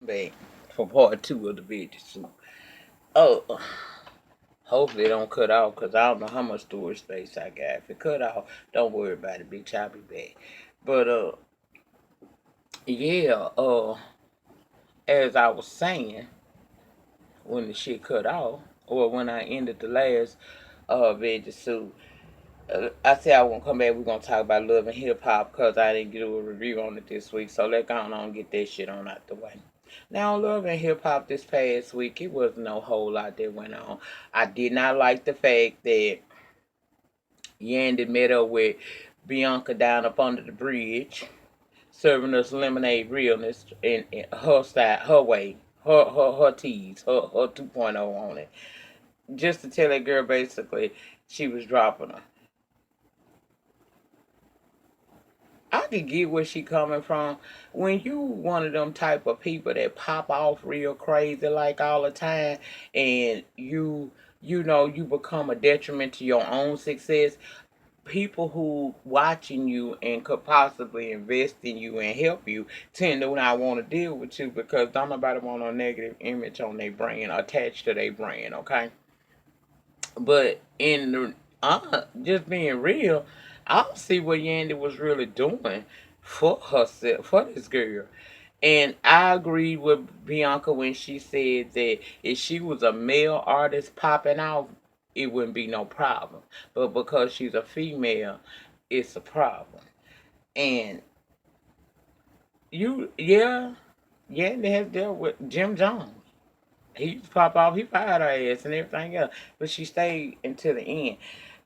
Back for part two of the veggie soup. Oh, hopefully it don't cut off because I don't know how much storage space I got. If it cut off, don't worry about it, bitch. I'll be back. But yeah. As I was saying, when the shit cut off, or when I ended the last veggie soup, I said I won't come back. We're gonna talk about love and hip hop because I didn't do a review on it this week. So let's go on and get that shit on out the way. Now, love and hip hop this past week, it wasn't no whole lot that went on. I did not like the fact that Yandy met up with Bianca down up under the bridge, serving us lemonade realness in her style, her way, her tease, her 2.0 on it. Just to tell that girl basically she was dropping her. I can get where she coming from. When you one of them type of people that pop off real crazy like all the time, and you become a detriment to your own success. People who watching you and could possibly invest in you and help you tend to not want to deal with you because don't nobody want a negative image on their brand attached to their brand. Okay, but in the just being real, I don't see what Yandy was really doing for herself, for this girl. And I agree with Bianca when she said that if she was a male artist popping off, it wouldn't be no problem. But because she's a female, it's a problem. And yeah, Yandy has dealt with Jim Jones. He used to pop off, he fired her ass and everything else. But she stayed until the end.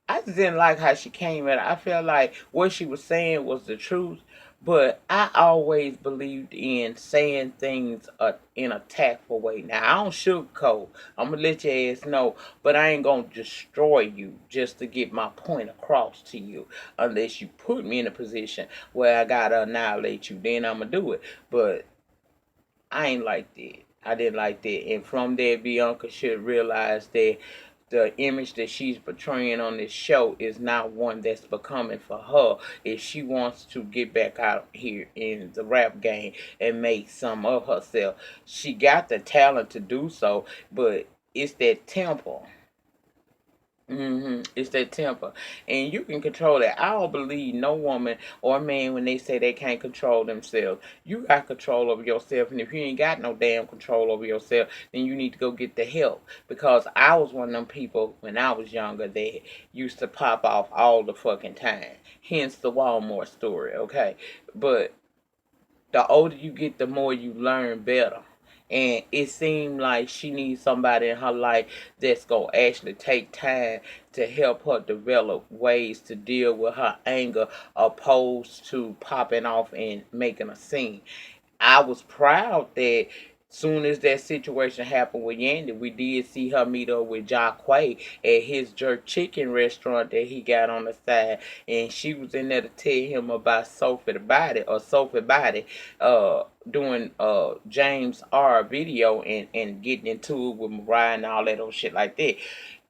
I just didn't like how she came at it. I felt like what she was saying was the truth, but I always believed in saying things in a tactful way. Now I don't sugarcoat. I'm gonna let your ass know, but I ain't gonna destroy you just to get my point across to you. Unless you put me in a position where I gotta annihilate you, then I'm gonna do it. But I ain't like that. I didn't like that. And from there, Bianca should realize that the image that she's portraying on this show is not one that's becoming for her if she wants to get back out here in the rap game and make some of herself. She got the talent to do so, but it's that temple. It's that temper, and you can control it. I don't believe no woman or man when they say they can't control themselves. You got control over yourself, and if you ain't got no damn control over yourself, then you need to go get the help. Because I was one of them people when I was younger that used to pop off all the fucking time. Hence the Walmart story, okay? But the older you get, the more you learn better. And it seemed like she needs somebody in her life that's going to actually take time to help her develop ways to deal with her anger opposed to popping off and making a scene. I was proud that soon as that situation happened with Yandy, we did see her meet up with Jacquay at his jerk chicken restaurant that he got on the side, and she was in there to tell him about Sophie Body, doing James R video and getting into it with Mariah and all that old shit like that.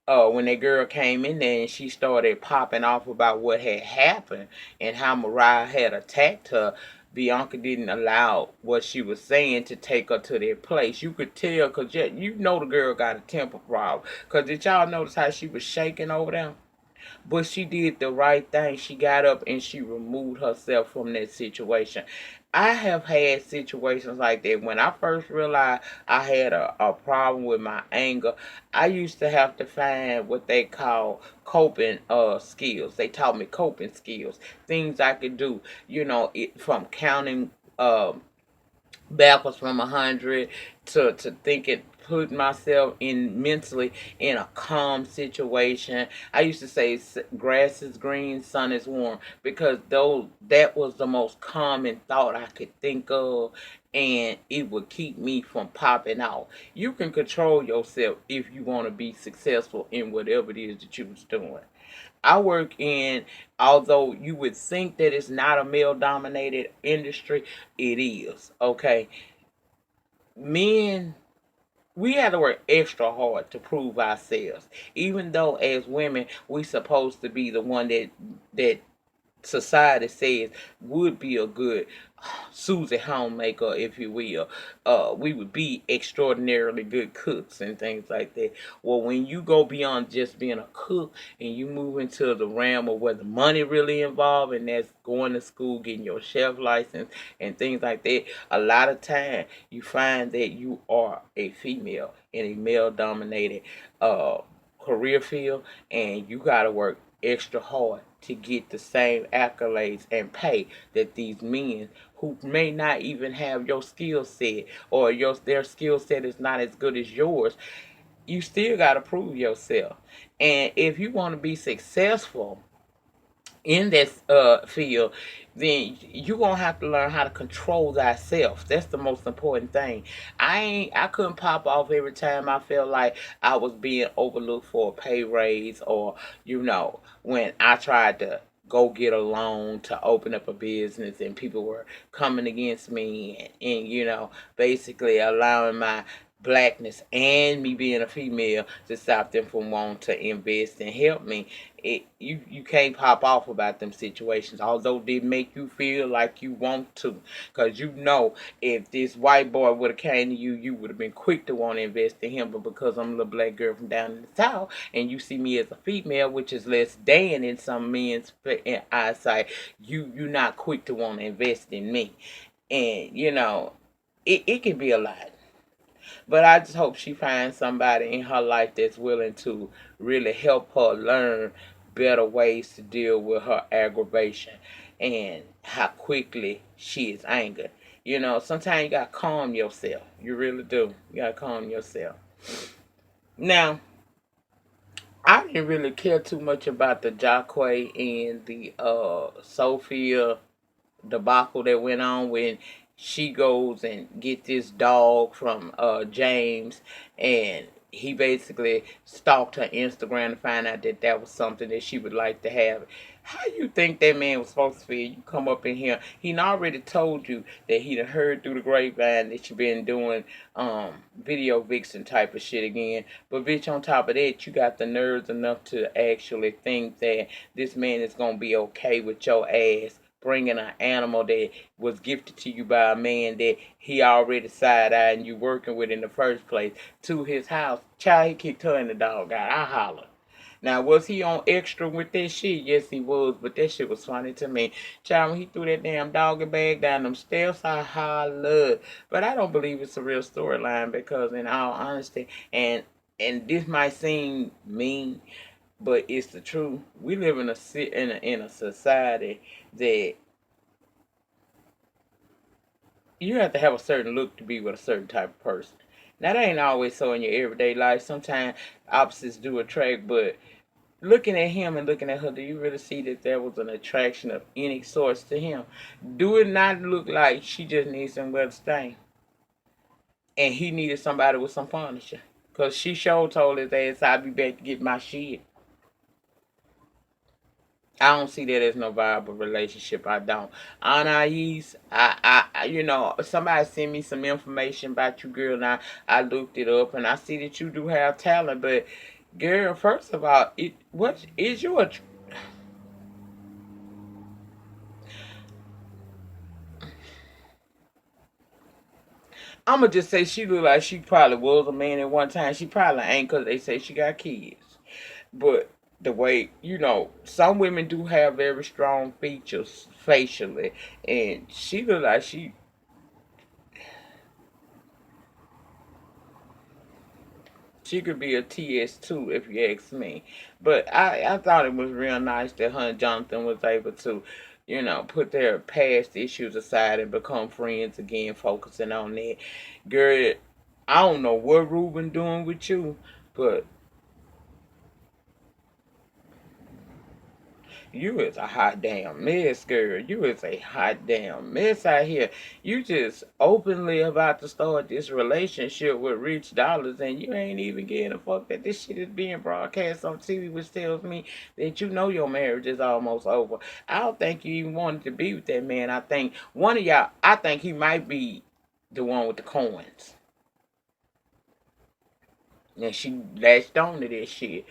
When that girl came in there and she started popping off about what had happened and how Mariah had attacked her, Bianca didn't allow what she was saying to take her to their place. You could tell because you know the girl got a temper problem. Because did y'all notice how she was shaking over there? But she did the right thing. She got up and she removed herself from that situation. I have had situations like that. When I first realized I had a problem with my anger, I used to have to find what they call coping skills. They taught me coping skills, things I could do, from counting backwards from 100 to thinking, put myself in mentally in a calm situation. I used to say grass is green, sun is warm, because though that was the most common thought I could think of, and it would keep me from popping out. You can control yourself if you want to be successful in whatever it is that you was doing. I work in, although you would think that it's not a male dominated industry, it is. Okay. Men, we have to work extra hard to prove ourselves. Even though as women we supposed to be the one that society says would be a good Susie homemaker, if you will. We would be extraordinarily good cooks and things like that. Well, when you go beyond just being a cook and you move into the realm of where the money really involved, and that's going to school, getting your chef license and things like that, a lot of time you find that you are a female in a male dominated uh, career field, and you got to work extra hard to get the same accolades and pay that these men who may not even have your skill set, or their skill set is not as good as yours, you still got to prove yourself. And if you want to be successful in this field, then you gonna have to learn how to control thyself. That's the most important thing. I couldn't pop off every time I felt like I was being overlooked for a pay raise, or when I tried to go get a loan to open up a business and people were coming against me, and basically allowing my blackness and me being a female to stop them from wanting to invest and help me. You can't pop off about them situations, although they make you feel like you want to, because if this white boy would have came to you, you would have been quick to want to invest in him. But because I'm a little black girl from down in the south, and you see me as a female, which is less than in some men's eyesight, you're not quick to want to invest in me. And it can be a lot. But I just hope she finds somebody in her life that's willing to really help her learn better ways to deal with her aggravation and how quickly she is angered. Sometimes you gotta calm yourself. You really do. You gotta calm yourself. Now, I didn't really care too much about the Jacquay and the Sophia debacle that went on when she goes and get this dog from James, and he basically stalked her Instagram to find out that that was something that she would like to have. How you think that man was supposed to feel? You come up in here, he already told you that he done heard through the grapevine that you been doing video vixen type of shit again. But bitch, on top of that, you got the nerves enough to actually think that this man is gonna be okay with your ass bringing an animal that was gifted to you by a man that he already side-eyeing you working with in the first place to his house. Child, he kicked her and the dog out. I holler. Now, was he on extra with that shit? Yes, he was, but that shit was funny to me. Child, when he threw that damn doggy bag down them stairs, I hollered. But I don't believe it's a real storyline, because in all honesty, and this might seem mean, but it's the truth. We live in a society that you have to have a certain look to be with a certain type of person. Now, that ain't always so in your everyday life. Sometimes opposites do attract, but looking at him and looking at her, do you really see that there was an attraction of any sorts to him? Do it not look like she just needs somewhere to stay, and he needed somebody with some furniture? Because she sure told his ass, I'll be back to get my shit. I don't see that as no viable relationship. I don't. Anais, somebody sent me some information about you, girl. Now I looked it up, and I see that you do have talent. But girl, first of all, what is your? I'ma just say she look like she probably was a man at one time. She probably ain't, because they say she got kids. But the way, some women do have very strong features facially, and she look like she could be a TS2 if you ask me. But I thought it was real nice that her and Jonathan was able to, put their past issues aside and become friends again, focusing on that. Girl, I don't know what Ruben doing with you, but you is a hot damn mess, girl. You is a hot damn mess out here. You just openly about to start this relationship with Rich Dollars, and you ain't even getting a fuck that this shit is being broadcast on TV, which tells me that you know your marriage is almost over. I don't think you even wanted to be with that man. I think one of y'all, I think he might be the one with the coins. And she latched on to this shit.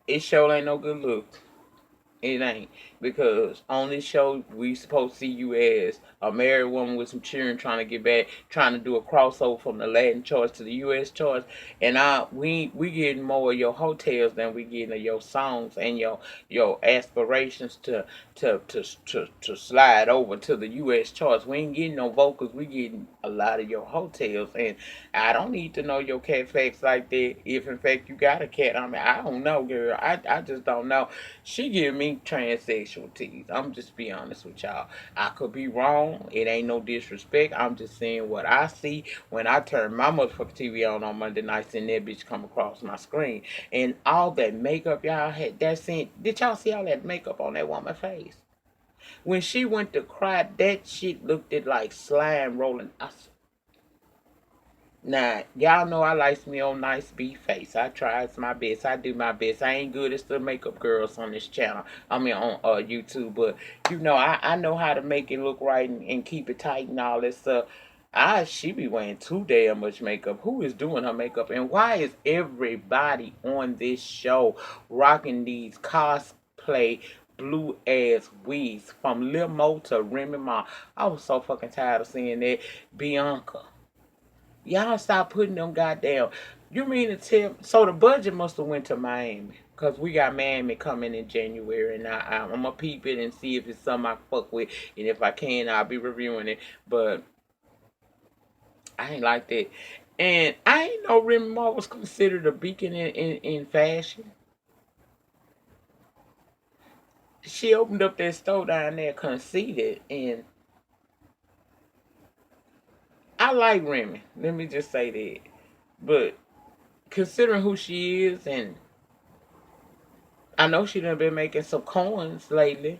It sure ain't no good look. It ain't, because on this show we supposed to see you as a married woman with some children trying to get back, trying to do a crossover from the Latin church to the U.S. church, and we getting more of your hotels than we getting of your songs and your aspirations to slide over to the U.S. church. We ain't getting no vocals. We getting a lot of your hotels, and I don't need to know your cat facts like that. If in fact you got a cat, I mean I don't know, girl. I just don't know. She give me transsexual tease. I'm just be honest with y'all. I could be wrong. It ain't no disrespect. I'm just saying what I see when I turn my motherfucking TV on Monday nights and that bitch come across my screen. And all that makeup y'all had, that scene, did y'all see all that makeup on that woman's face? When she went to cry, that shit looked it like slime rolling. Now, y'all know I likes me on nice beef face. I tries my best. I do my best. I ain't good as the makeup girls on this channel. I mean on YouTube, but I know how to make it look right and keep it tight and all that stuff. She be wearing too damn much makeup. Who is doing her makeup? And why is everybody on this show rocking these cosplay blue ass wigs from Lil Mo to Remy Ma? I was so fucking tired of seeing that. Bianca. Y'all stop putting them goddamn. You mean to tell? So the budget must have went to Miami, cause we got Miami coming in January, and I'm gonna peep it and see if it's something I fuck with, and if I can, I'll be reviewing it. But I ain't like that, and I ain't know Remy Ma was considered a beacon in fashion. She opened up that store down there, conceited, and I like Remy. Let me just say that, but considering who she is, and I know she done been making some coins lately.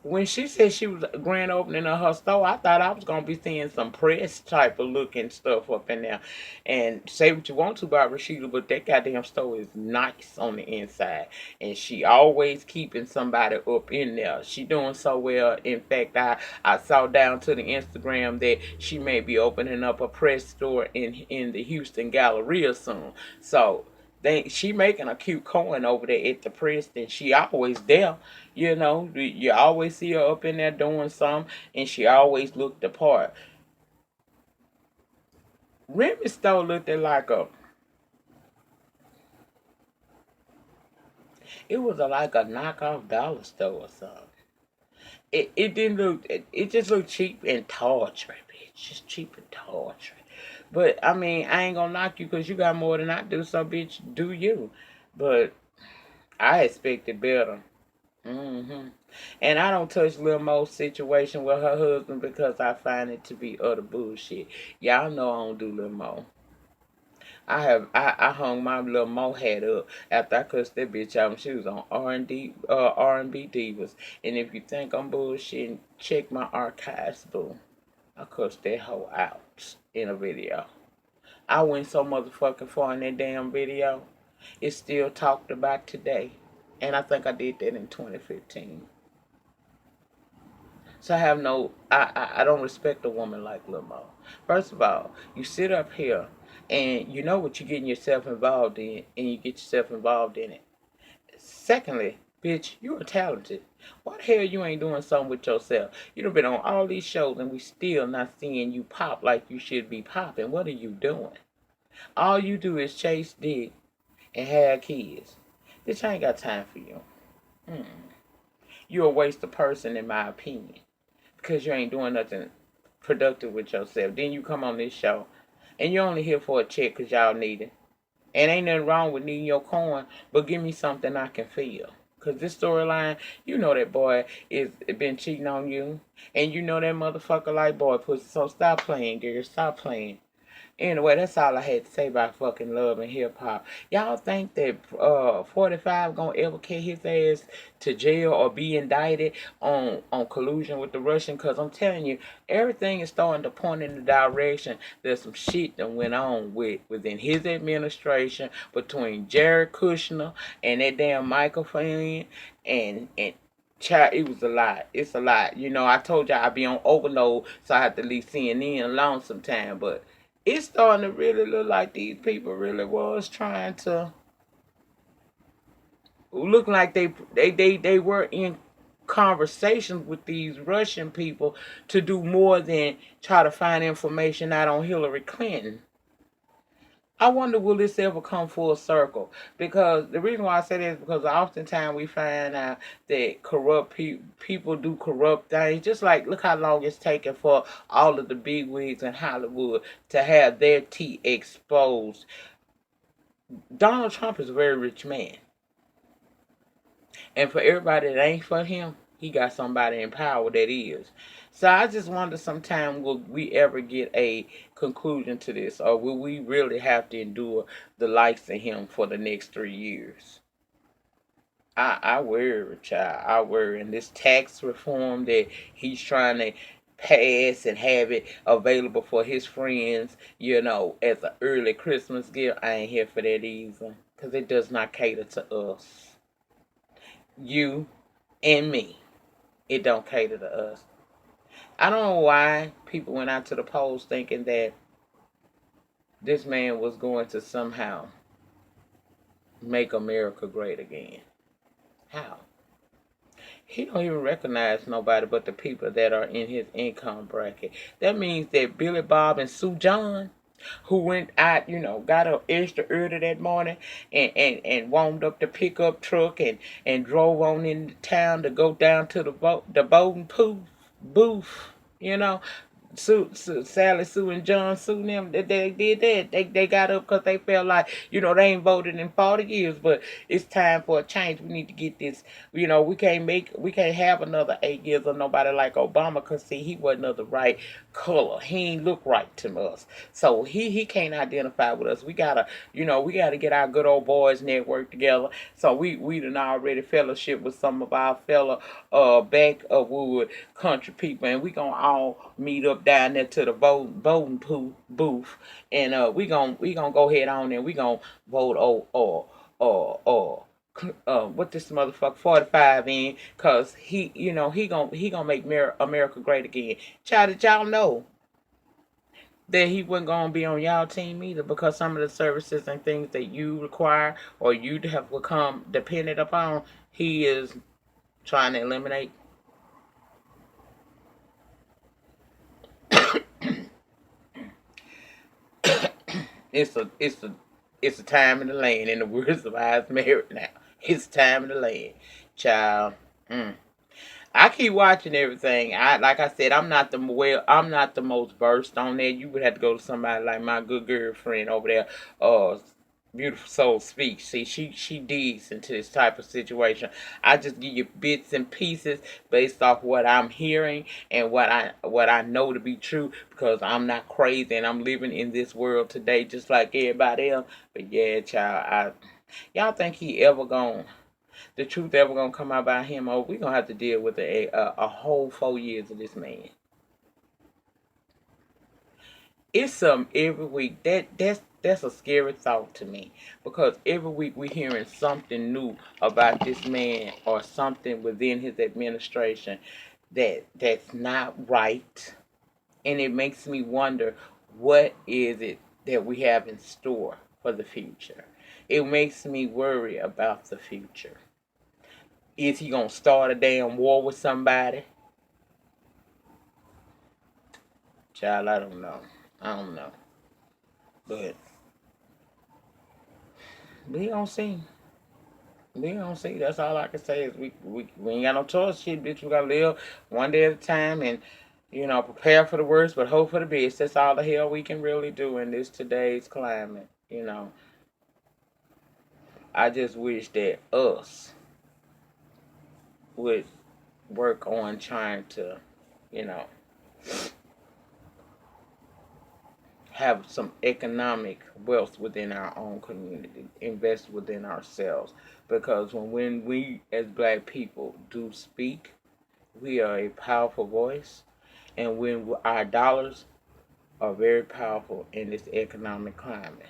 When she said she was grand opening of her store, I thought I was gonna be seeing some press type of looking stuff up in there. And say what you want to about Rashida, but that goddamn store is nice on the inside. And she always keeping somebody up in there. She doing so well. In fact, I saw down to the Instagram that she may be opening up a press store in the Houston Galleria soon. So she making a cute coin over there at the press, and she always there. You always see her up in there doing something, and she always looked the part. Remy store looked like it was like a knockoff dollar store or something. It didn't look. It just looked cheap and tawdry, bitch. Just cheap and tawdry. But I mean, I ain't gonna knock you because you got more than I do. So, bitch, do you? But I expected better. And I don't touch Lil Mo's situation with her husband because I find it to be utter bullshit. Y'all know I don't do Lil Mo. I hung my Lil Mo hat up after I cussed that bitch out when she was on R&B Divas. And if you think I'm bullshitting, check my archives, boo. I cussed that hoe out in a video. I went so motherfucking far in that damn video. It's still talked about today. And I think I did that in 2015. So I have no, I don't respect a woman like Lil Mo. First of all, you sit up here and you know what you're getting yourself involved in, and you get yourself involved in it. Secondly, bitch, you are talented. Why the hell you ain't doing something with yourself? You done been on all these shows and we still not seeing you pop like you should be popping. What are you doing? All you do is chase dick and have kids. Bitch, I ain't got time for you. Mm. You a waste of person in my opinion. Because you ain't doing nothing productive with yourself. Then you come on this show and you're only here for a check because y'all need it. And ain't nothing wrong with needing your coin, but give me something I can feel. Because this storyline, you know that boy is been cheating on you. And you know that motherfucker like boy pussy. So stop playing, girl. Stop playing. Anyway, that's all I had to say about fucking love and hip hop. Y'all think that 45 gonna ever get his ass to jail or be indicted on collusion with the Russian? Cause I'm telling you, everything is starting to point in the direction that some shit that went on within his administration between Jared Kushner and that damn Michael Flynn and child, it was a lot. It's a lot. I told y'all I be on overload, so I have to leave CNN alone sometime, but It's starting to really look like these people really was trying to look like they were in conversations with these Russian people to do more than try to find information out on Hillary Clinton. I wonder will this ever come full circle? Because the reason why I say that is because oftentimes we find out that people do corrupt things. Just like look how long it's taken for all of the big wigs in Hollywood to have their tea exposed. Donald Trump is a very rich man. And for everybody that ain't for him, he got somebody in power that is. So I just wonder sometime will we ever get a conclusion to this, or will we really have to endure the likes of him for the next 3 years? I worry, child. I worry. And this tax reform that he's trying to pass and have it available for his friends, as an early Christmas gift, I ain't here for that either. Because it does not cater to us. You and me. It don't cater to us. I don't know why people went out to the polls thinking that this man was going to somehow make America great again. How? He don't even recognize nobody but the people that are in his income bracket. That means that Billy Bob and Sue John, who went out, got up extra early that morning and warmed up the pickup truck and drove on into town to go down to the voting booth, you know. Sally Sue and John Sue and them, they did that. They got up because they felt like, they ain't voted in 40 years, but it's time for a change. We need to get this. We can't have another 8 years of nobody like Obama because, see, he wasn't of the right color. He ain't look right to us. So he can't identify with us. We gotta get our good old boys network together. So we done already fellowship with some of our fellow back of wood country people, and we gonna all meet up down there to the voting booth, and we gonna go ahead on and we gonna vote what this motherfucker 45 in, cause he gonna make America great again. Child, did y'all know that he wasn't gonna be on y'all team either because some of the services and things that you require or you have become dependent upon, he is trying to eliminate. It's a time in the land. In the words of Eyes Married now, it's time in the land, child. Mm. I keep watching everything. Like I said, I'm not the most versed on that. You would have to go to somebody like my good girlfriend over there, uh, Beautiful Soul Speaks. See, she digs into this type of situation. I just give you bits and pieces based off what I'm hearing and what I know to be true because I'm not crazy and I'm living in this world today just like everybody else. But yeah, child, y'all think he ever gonna the truth ever gonna come out about him, or we gonna have to deal with a whole 4 years of this man. It's some every week. That's a scary thought to me because every week we're hearing something new about this man or something within his administration that's not right, and it makes me wonder what is it that we have in store for the future. It makes me worry about the future. Is he gonna start a damn war with somebody? Child, I don't know. I don't know. But we don't see. We don't see. That's all I can say is we ain't got no choice. Shit, bitch. We gotta live one day at a time and prepare for the worst but hope for the best. That's all the hell we can really do in this today's climate. I just wish that us would work on trying to, you know, have some economic wealth within our own community, invest within ourselves. Because when we as black people do speak, we are a powerful voice. And when our dollars are very powerful in this economic climate,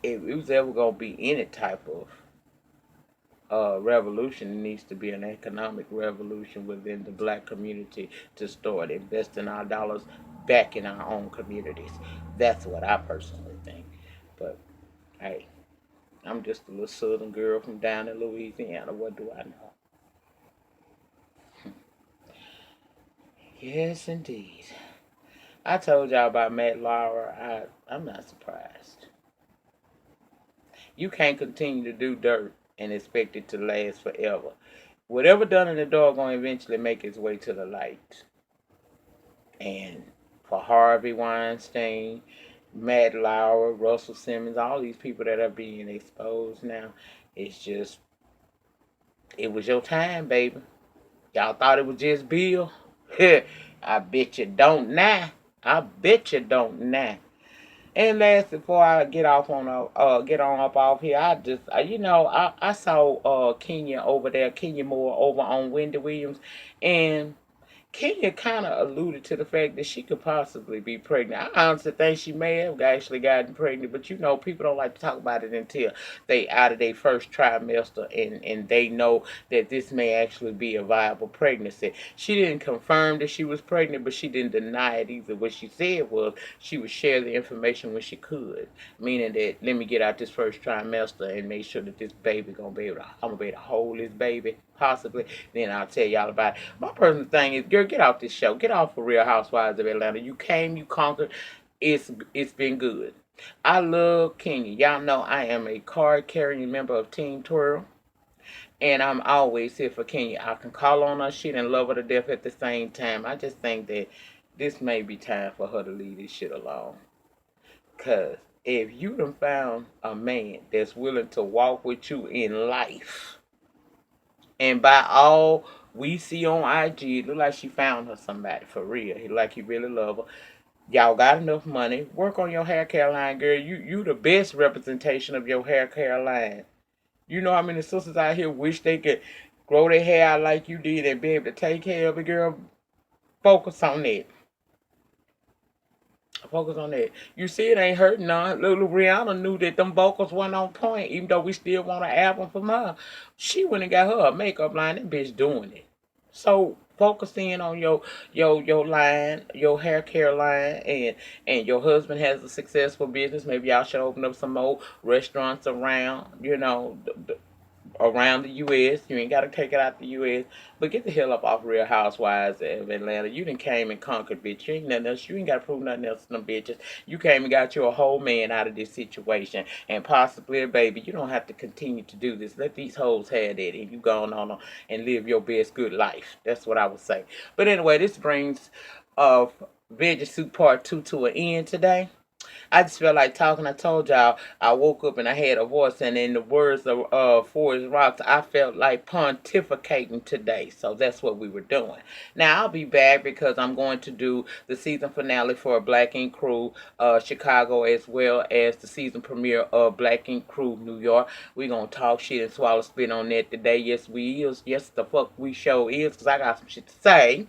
if it was ever going to be any type of revolution, it needs to be an economic revolution within the black community to start investing our dollars back in our own communities. That's what I personally think. But hey, I'm just a little southern girl from down in Louisiana. What do I know? Yes, indeed. I told y'all about Matt Lauer. I'm not surprised. You can't continue to do dirt and expect it to last forever. Whatever done in the dark gonna eventually make its way to the light. And for Harvey Weinstein, Matt Lauer, Russell Simmons, all these people that are being exposed now, it's just, it was your time, baby. Y'all thought it was just Bill? I bet you don't now. I bet you don't now. And last, before I get on up off here, I just I saw Kenya over there, Kenya Moore over on Wendy Williams, and Kenya kind of alluded to the fact that she could possibly be pregnant. I honestly think she may have actually gotten pregnant, but people don't like to talk about it until they out of their first trimester and they know that this may actually be a viable pregnancy. She didn't confirm that she was pregnant, but she didn't deny it either. What she said was she would share the information when she could, meaning that let me get out this first trimester and make sure that this baby I'm gonna be able to hold this baby possibly. Then I'll tell y'all about it. My personal thing is, girl, get off this show. Get off for Real Housewives of Atlanta. You came, you conquered. It's been good. I love Kenya. Y'all know I am a card carrying member of Team Twirl. And I'm always here for Kenya. I can call on her shit and love her to death at the same time. I just think that this may be time for her to leave this shit alone. Cause if you done found a man that's willing to walk with you in life, and by all we see on IG, it look like she found her somebody for real. He like he really love her. Y'all got enough money. Work on your hair care line, girl. You the best representation of your hair care line. You know how many sisters out here wish they could grow their hair out like you did and be able to take care of it, girl. Focus on that. Focus on that. You see, it ain't hurting none. Little Rihanna knew that them vocals weren't on point, even though we still want an album from her. She went and got her a makeup line. That bitch doing it. So focus in on your line, your hair care line, and your husband has a successful business. Maybe y'all should open up some more restaurants around, around the U.S. You ain't got to take it out the U.S. But get the hell up off Real Housewives of Atlanta. You done came and conquered, bitch. You ain't nothing else. You ain't got to prove nothing else to them bitches. You came and got you a whole man out of this situation and possibly a baby. You don't have to continue to do this. Let these hoes have that and you go on and live your best good life. That's what I would say. But anyway, this brings Veggie Soup Part 2 to an end today. I just felt like talking. I told y'all I woke up and I had a voice, and in the words of Forrest Rocks, I felt like pontificating today. So that's what we were doing. Now I'll be back because I'm going to do the season finale for Black Ink Crew Chicago, as well as the season premiere of Black Ink Crew New York. We're gonna talk shit and swallow spit on that today. Yes, we is. Yes, the fuck we show is, because I got some shit to say.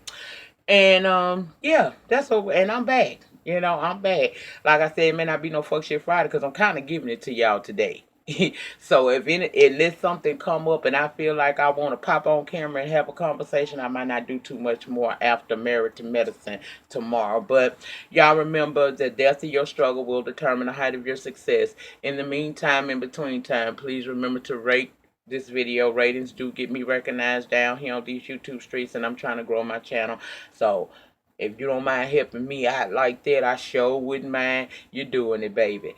And yeah, that's what. And I'm back. I'm back. Like I said, it may not be no fuck shit Friday because I'm kind of giving it to y'all today. So unless something come up and I feel like I want to pop on camera and have a conversation, I might not do too much more after Married to Medicine tomorrow. But y'all remember, the depth of your struggle will determine the height of your success. In the meantime, in between time, please remember to rate this video. Ratings do get me recognized down here on these YouTube streets, and I'm trying to grow my channel. So if you don't mind helping me out like that, I sure wouldn't mind you doing it, baby.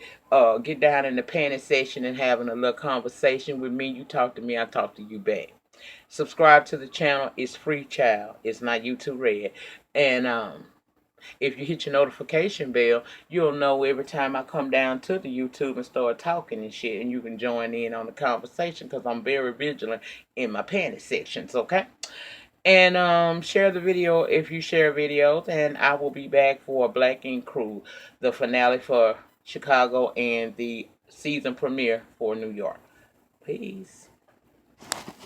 Get down in the panel section and having a little conversation with me. You talk to me, I talk to you back. Subscribe to the channel. It's free, child. It's not YouTube Red. And if you hit your notification bell, you'll know every time I come down to the YouTube and start talking and shit, and you can join in on the conversation because I'm very vigilant in my panel sections, okay? And share the video if you share videos, and I will be back for Black Ink Crew, the finale for Chicago and the season premiere for New York. Peace.